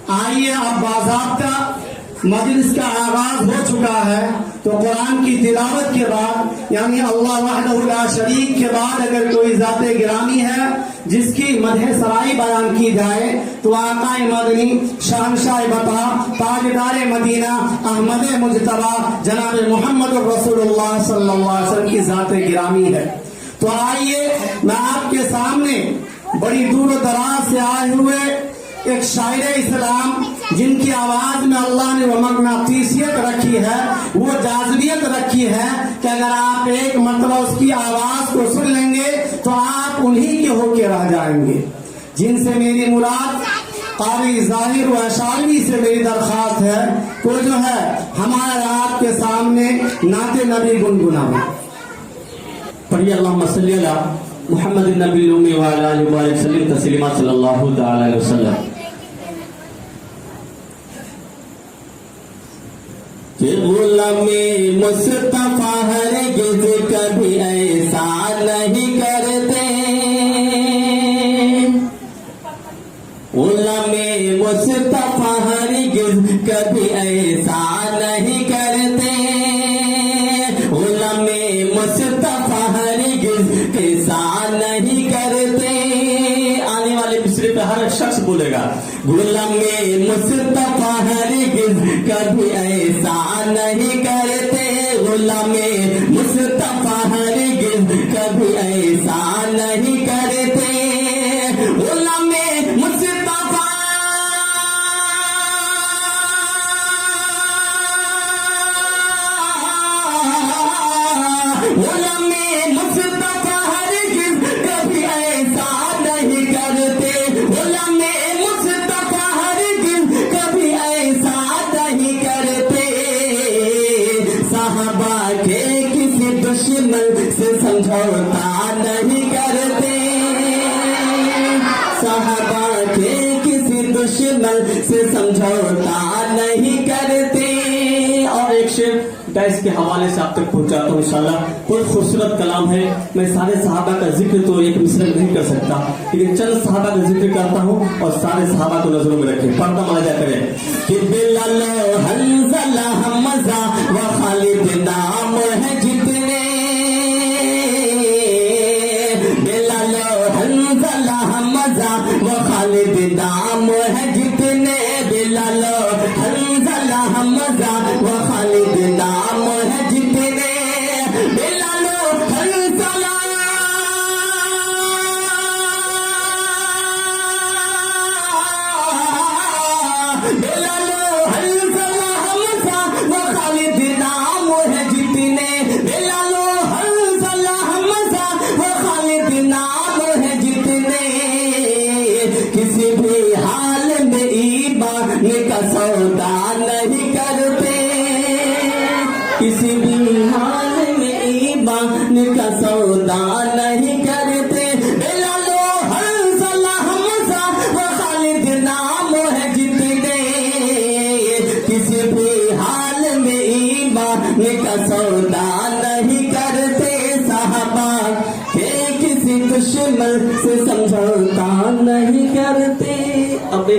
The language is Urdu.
آئیے اب باضابطہ مجلس کا آغاز ہو چکا ہے، تو قرآن کی تلاوت کے بعد یعنی اللہ وحدہ لا شریک کے بعد اگر کوئی ذات گرامی ہے جس کی مدح سرائی بیان کی جائے تو آقا مدنی شہنشاہ بطا تاجدار مدینہ احمد مجتبی جناب محمد رسول اللہ صلی اللہ علیہ وسلم کی ذات گرامی ہے۔ تو آئیے میں آپ کے سامنے بڑی دور و دراز سے آئے ہوئے ایک شاعر اسلام جن کی آواز میں اللہ نے وہ مغناطیسیت رکھی ہے، وہ جاذبیت رکھی ہے کہ اگر آپ ایک مرتبہ اس کی آواز کو سن لیں گے تو آپ انہی کے ہو کے رہ جائیں گے، جن سے میری مراد قاری ظاہر و اشعری سے میری درخواست ہے تو جو ہے ہمارے آپ کے سامنے نعت نبی گنگنائیں۔ پڑھیے اللہم صلی علی محمد النبی الامی وعلی آلہ وسلم تسلیما صلی اللہ تعالی علیہ وسلم۔ کہ غلامی مصطفیٰ ہرگز کبھی ایسا نہیں کرتے، غلامی مصطفیٰ ہرگز کبھی ایسا نہیں کرتے، غلامی مصطفیٰ ہرگز ایسا نہیں کرتے۔ آنے والے مصرے پہ ہر شخص بولے گا غلامی مصطفیٰ ہرگز کبھی ایسا نہیں کرتے، غلامی مصطفیٰ ہرگز کبھی ایسا نہیں کرتے، غلامی مصطفیٰ غلامی مصطفیٰ ہرگز کبھی ایسا نہیں کرتے، غلامی مصطفیٰ ہرگز کبھی ایسا نہیں کرتے، صحابہ کے کسی دشمن سے سمجھوتا نہیں کرتے، صحابہ کے کسی دشمن سے سمجھوتا نہیں کرتے۔ اور ایک شعر ڈائس کے حوالے سے آپ تک پہنچاتا ہوں انشاءاللہ، بہت خوبصورت کلام ہے۔ میں سارے صحابہ کا ذکر تو ایک مصرے میں نہیں کر سکتا، لیکن چند صحابہ کا ذکر کرتا ہوں اور سارے صحابہ کو نظروں میں رکھیں، پڑھتا ماجا کریں کہ بلال و حنظلہ حمزہ و خالد نام ہے جتنے، بلال و حنظلہ حمزہ و خالد نام ہے جتنے، بلال و حنظلہ حمزہ و خالد نام ہے جتنے، بلال و حنظلہ بلال و حنظلہ حمزہ و خالد نام ہے جتنے، بلال و حنظلہ حمزہ و خالد نام ہے جتنے، کسی بھی حال میں ایمان کا سودا نہیں کرتے، کسی بھی حال میں ایمان کا سودا نہیں کرتے، بلال و حنظلہ حمزہ و خالد نام ہے جتنے، کسی بھی حال میں ایمان کا سودا نہیں کرتے، صحابہ کے کسی دشمن سے سمجھوتا نہیں کرتے۔ اب